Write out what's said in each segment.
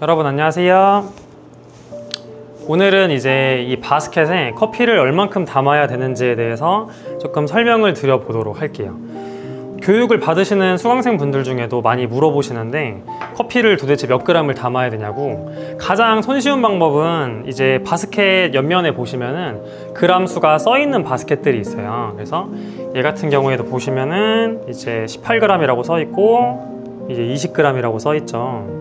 여러분 안녕하세요. 오늘은 이제 이 바스켓에 커피를 얼만큼 담아야 되는지에 대해서 조금 설명을 드려보도록 할게요. 교육을 받으시는 수강생 분들 중에도 많이 물어보시는데 커피를 도대체 몇 그램을 담아야 되냐고. 가장 손쉬운 방법은 이제 바스켓 옆면에 보시면은 그람 수가 써 있는 바스켓들이 있어요. 그래서 얘 같은 경우에도 보시면은 이제 18g이라고 써 있고 이제 20g이라고 써 있죠.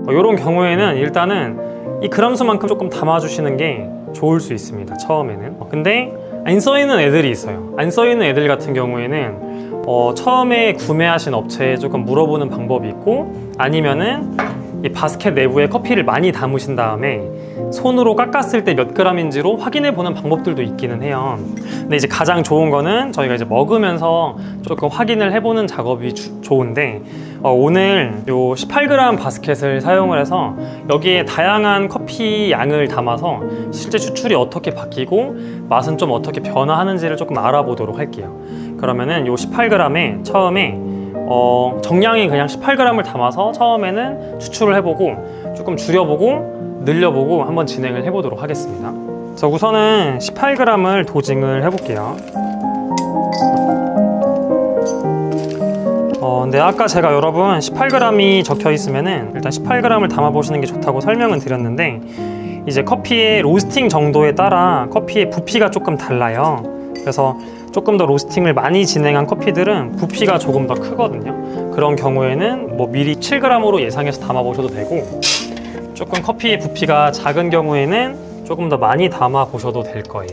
이런 경우에는 일단은 이 그람 수만큼 조금 담아주시는 게 좋을 수 있습니다, 처음에는. 근데 안 써있는 애들이 있어요. 안 써있는 애들 같은 경우에는 처음에 구매하신 업체에 조금 물어보는 방법이 있고, 아니면은 이 바스켓 내부에 커피를 많이 담으신 다음에 손으로 깎았을 때 몇 그램인지로 확인해 보는 방법들도 있기는 해요. 근데 이제 가장 좋은 거는 저희가 이제 먹으면서 조금 확인을 해보는 작업이 좋은데, 오늘 요 18g 바스켓을 사용을 해서 여기에 다양한 커피 양을 담아서 실제 추출이 어떻게 바뀌고 맛은 좀 어떻게 변화하는지를 조금 알아보도록 할게요. 그러면은 요 18g에 처음에 정량이 그냥 18g을 담아서 처음에는 추출을 해보고 조금 줄여보고 늘려보고 한번 진행을 해보도록 하겠습니다. 그래서 우선은 18g을 도징을 해볼게요. 근데 아까 제가 여러분 18g이 적혀 있으면은 일단 18g을 담아 보시는 게 좋다고 설명은 드렸는데, 이제 커피의 로스팅 정도에 따라 커피의 부피가 조금 달라요. 그래서 조금 더 로스팅을 많이 진행한 커피들은 부피가 조금 더 크거든요. 그런 경우에는 뭐 미리 7g으로 예상해서 담아 보셔도 되고, 조금 커피의 부피가 작은 경우에는 조금 더 많이 담아 보셔도 될 거예요.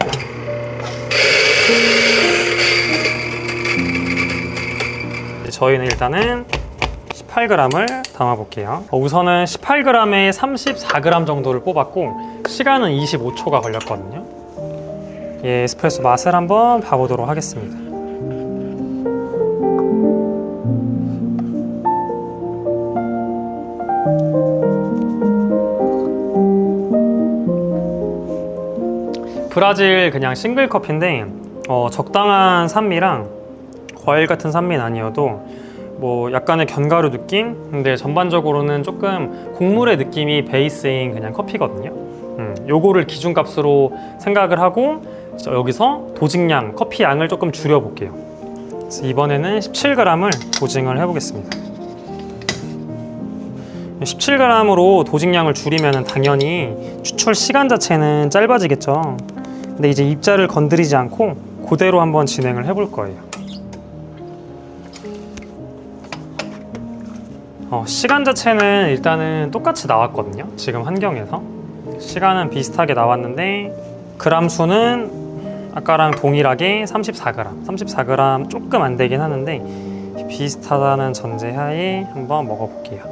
저희는 일단은 18g을 담아 볼게요. 우선은 18g에 34g 정도를 뽑았고 시간은 25초가 걸렸거든요. 예, 에스프레소 맛을 한번 봐보도록 하겠습니다. 브라질 그냥 싱글 커피인데 적당한 산미랑 과일 같은 산미는 아니어도 뭐 약간의 견과류 느낌? 근데 전반적으로는 조금 곡물의 느낌이 베이스인 그냥 커피거든요. 요거를 기준값으로 생각을 하고 여기서 도징량, 커피 양을 조금 줄여볼게요. 그래서 이번에는 17g을 도징을 해보겠습니다. 17g으로 도징량을 줄이면 당연히 추출 시간 자체는 짧아지겠죠. 근데 이제 입자를 건드리지 않고 그대로 한번 진행을 해볼 거예요. 시간 자체는 일단은 똑같이 나왔거든요. 지금 환경에서 시간은 비슷하게 나왔는데 그람 수는 아까랑 동일하게 34g 34g 조금 안 되긴 하는데 비슷하다는 전제하에 한번 먹어볼게요.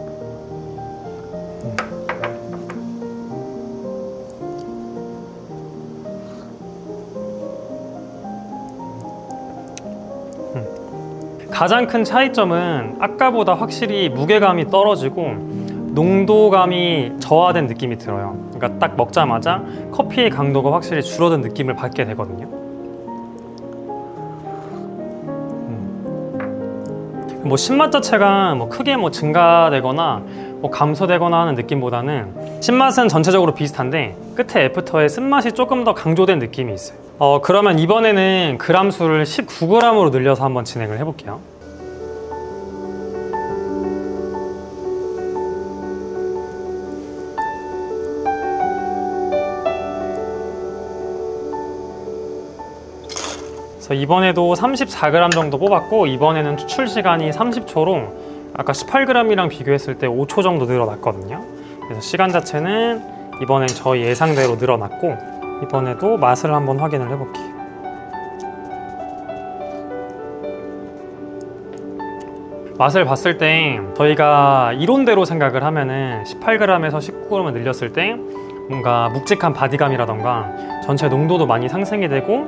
가장 큰 차이점은 아까보다 확실히 무게감이 떨어지고 농도감이 저하된 느낌이 들어요. 그러니까 딱 먹자마자 커피의 강도가 확실히 줄어든 느낌을 받게 되거든요. 뭐 신맛 자체가 뭐 크게 뭐 증가되거나 뭐 감소되거나 하는 느낌보다는 신맛은 전체적으로 비슷한데 끝에 애프터에 쓴맛이 조금 더 강조된 느낌이 있어요. 그러면 이번에는 그람 수를 19g으로 늘려서 한번 진행을 해볼게요. 그래서 이번에도 34g 정도 뽑았고 이번에는 추출 시간이 30초로 아까 18g이랑 비교했을 때 5초 정도 늘어났거든요. 그래서 시간 자체는 이번엔 저희 예상대로 늘어났고 이번에도 맛을 한번 확인을 해볼게요. 맛을 봤을 때 저희가 이론대로 생각을 하면은 18g에서 19g을 늘렸을 때 뭔가 묵직한 바디감이라던가 전체 농도도 많이 상승이 되고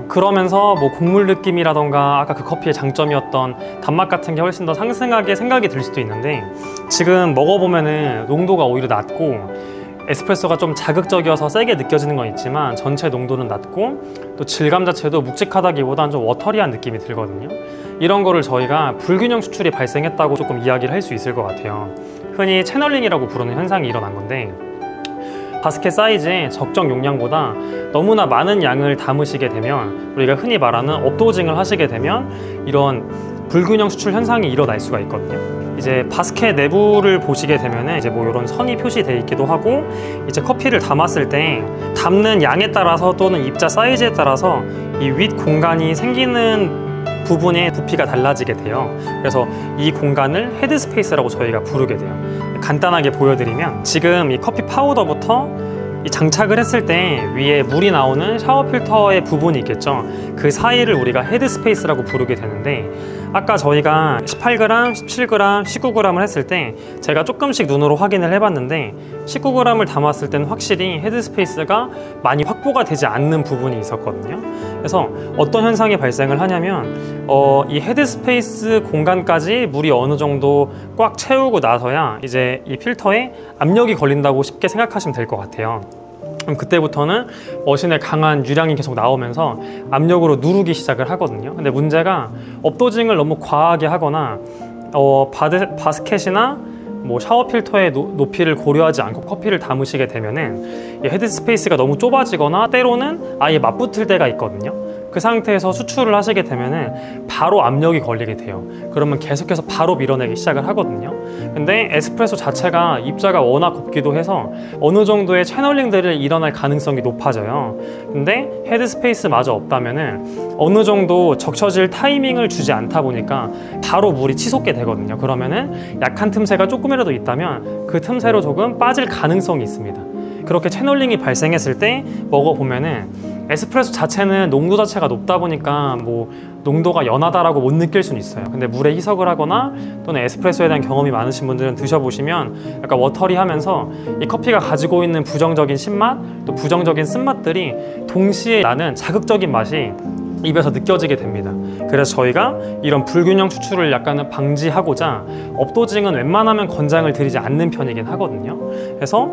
그러면서 뭐 곡물 느낌이라던가 아까 그 커피의 장점이었던 단맛 같은 게 훨씬 더 상승하게 생각이 들 수도 있는데, 지금 먹어보면은 농도가 오히려 낮고 에스프레소가 좀 자극적이어서 세게 느껴지는 건 있지만 전체 농도는 낮고 또 질감 자체도 묵직하다기보다는 좀 워터리한 느낌이 들거든요. 이런 거를 저희가 불균형 추출이 발생했다고 조금 이야기를 할 수 있을 것 같아요. 흔히 채널링이라고 부르는 현상이 일어난 건데, 바스켓 사이즈의 적정 용량보다 너무나 많은 양을 담으시게 되면, 우리가 흔히 말하는 업도징을 하시게 되면 이런 불균형 수출 현상이 일어날 수가 있거든요. 이제 바스켓 내부를 보시게 되면은 이제 뭐 이런 선이 표시되어 있기도 하고, 이제 커피를 담았을 때 담는 양에 따라서 또는 입자 사이즈에 따라서 이 윗 공간이 생기는 부분의 부피가 달라지게 돼요. 그래서 이 공간을 헤드 스페이스라고 저희가 부르게 돼요. 간단하게 보여드리면, 지금 이 커피 파우더부터 이 장착을 했을 때 위에 물이 나오는 샤워 필터의 부분이 있겠죠. 그 사이를 우리가 헤드 스페이스라고 부르게 되는데, 아까 저희가 18g, 17g, 19g을 했을 때 제가 조금씩 눈으로 확인을 해봤는데 19g을 담았을 때는 확실히 헤드 스페이스가 많이 확보가 되지 않는 부분이 있었거든요. 그래서 어떤 현상이 발생을 하냐면 이 헤드 스페이스 공간까지 물이 어느 정도 꽉 채우고 나서야 이제 이 필터에 압력이 걸린다고 쉽게 생각하시면 될 것 같아요. 그럼 그때부터는 머신에 강한 유량이 계속 나오면서 압력으로 누르기 시작을 하거든요. 근데 문제가 업도징을 너무 과하게 하거나 바스켓이나 뭐 샤워 필터의 높이를 고려하지 않고 커피를 담으시게 되면은 이 헤드 스페이스가 너무 좁아지거나 때로는 아예 맞붙을 때가 있거든요. 그 상태에서 수출을 하시게 되면은 바로 압력이 걸리게 돼요. 그러면 계속해서 바로 밀어내기 시작을 하거든요. 근데 에스프레소 자체가 입자가 워낙 곱기도 해서 어느 정도의 채널링들이 일어날 가능성이 높아져요. 근데 헤드 스페이스마저 없다면은 어느 정도 적셔질 타이밍을 주지 않다 보니까 바로 물이 치솟게 되거든요. 그러면은 약한 틈새가 조금이라도 있다면 그 틈새로 조금 빠질 가능성이 있습니다. 그렇게 채널링이 발생했을 때 먹어보면은 에스프레소 자체는 농도 자체가 높다 보니까 뭐 농도가 연하다라고 못 느낄 수는 있어요. 근데 물에 희석을 하거나 또는 에스프레소에 대한 경험이 많으신 분들은 드셔보시면 약간 워터리하면서 이 커피가 가지고 있는 부정적인 신맛 또 부정적인 쓴맛들이 동시에 나는 자극적인 맛이 입에서 느껴지게 됩니다. 그래서 저희가 이런 불균형 추출을 약간은 방지하고자 업도징은 웬만하면 권장을 드리지 않는 편이긴 하거든요. 그래서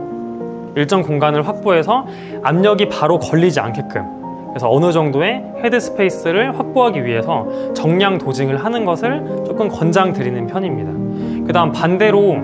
일정 공간을 확보해서 압력이 바로 걸리지 않게끔, 그래서 어느 정도의 헤드 스페이스를 확보하기 위해서 정량 도징을 하는 것을 조금 권장드리는 편입니다. 그 다음 반대로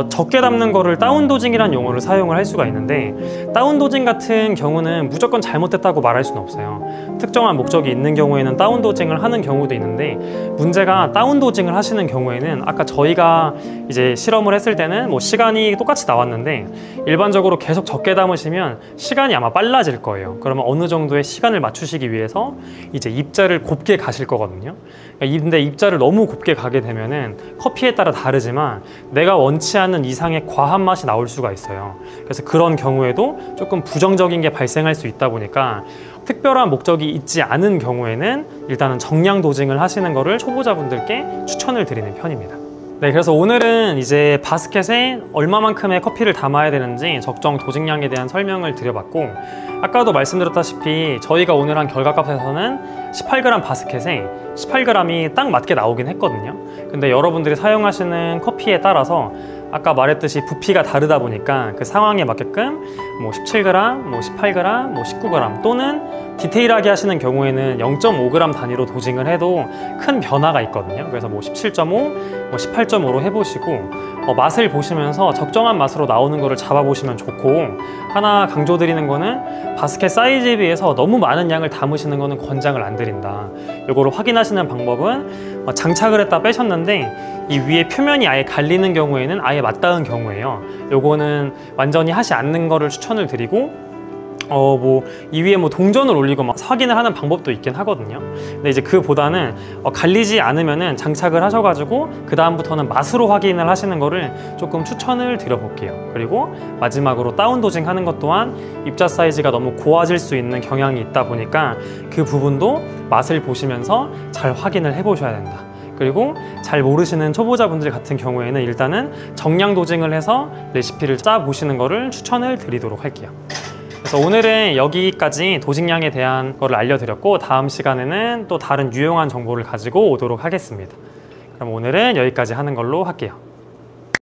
적게 담는 거를 다운 도징이라는 용어를 사용을 할 수가 있는데, 다운 도징 같은 경우는 무조건 잘못됐다고 말할 수는 없어요. 특정한 목적이 있는 경우에는 다운 도징을 하는 경우도 있는데, 문제가 다운 도징을 하시는 경우에는 아까 저희가 이제 실험을 했을 때는 뭐 시간이 똑같이 나왔는데 일반적으로 계속 적게 담으시면 시간이 아마 빨라질 거예요. 그러면 어느 정도의 시간을 맞추시기 위해서 이제 입자를 곱게 가실 거거든요. 근데 입자를 너무 곱게 가게 되면은 커피에 따라 다르지만 내가 원치 않는 이상의 과한 맛이 나올 수가 있어요. 그래서 그런 경우에도 조금 부정적인 게 발생할 수 있다 보니까 특별한 목적이 있지 않은 경우에는 일단은 정량 도징을 하시는 거를 초보자분들께 추천을 드리는 편입니다. 네, 그래서 오늘은 이제 바스켓에 얼마만큼의 커피를 담아야 되는지 적정 도징량에 대한 설명을 드려봤고, 아까도 말씀드렸다시피 저희가 오늘 한 결과값에서는 18g 바스켓에 18g이 딱 맞게 나오긴 했거든요. 근데 여러분들이 사용하시는 커피에 따라서 아까 말했듯이 부피가 다르다 보니까 그 상황에 맞게끔 뭐 17g, 뭐 18g, 뭐 19g 또는 디테일하게 하시는 경우에는 0.5g 단위로 도징을 해도 큰 변화가 있거든요. 그래서 뭐 17.5, 뭐 18.5로 해보시고 맛을 보시면서 적정한 맛으로 나오는 거를 잡아보시면 좋고, 하나 강조드리는 거는 바스켓 사이즈에 비해서 너무 많은 양을 담으시는 거는 권장을 안 드린다. 이거를 확인하시는 방법은 장착을 했다 빼셨는데 이 위에 표면이 아예 갈리는 경우에는 아예 맞닿은 경우예요. 요거는 완전히 하지 않는 거를 추천을 드리고, 이 위에 뭐 동전을 올리고 막 확인을 하는 방법도 있긴 하거든요. 근데 이제 그보다는 갈리지 않으면은 장착을 하셔가지고 그 다음부터는 맛으로 확인을 하시는 거를 조금 추천을 드려볼게요. 그리고 마지막으로 다운 도징 하는 것 또한 입자 사이즈가 너무 고와질 수 있는 경향이 있다 보니까 그 부분도 맛을 보시면서 잘 확인을 해보셔야 된다. 그리고 잘 모르시는 초보자분들 같은 경우에는 일단은 정량 도징을 해서 레시피를 짜 보시는 거를 추천을 드리도록 할게요. 그래서 오늘은 여기까지 도징량에 대한 거를 알려드렸고, 다음 시간에는 또 다른 유용한 정보를 가지고 오도록 하겠습니다. 그럼 오늘은 여기까지 하는 걸로 할게요.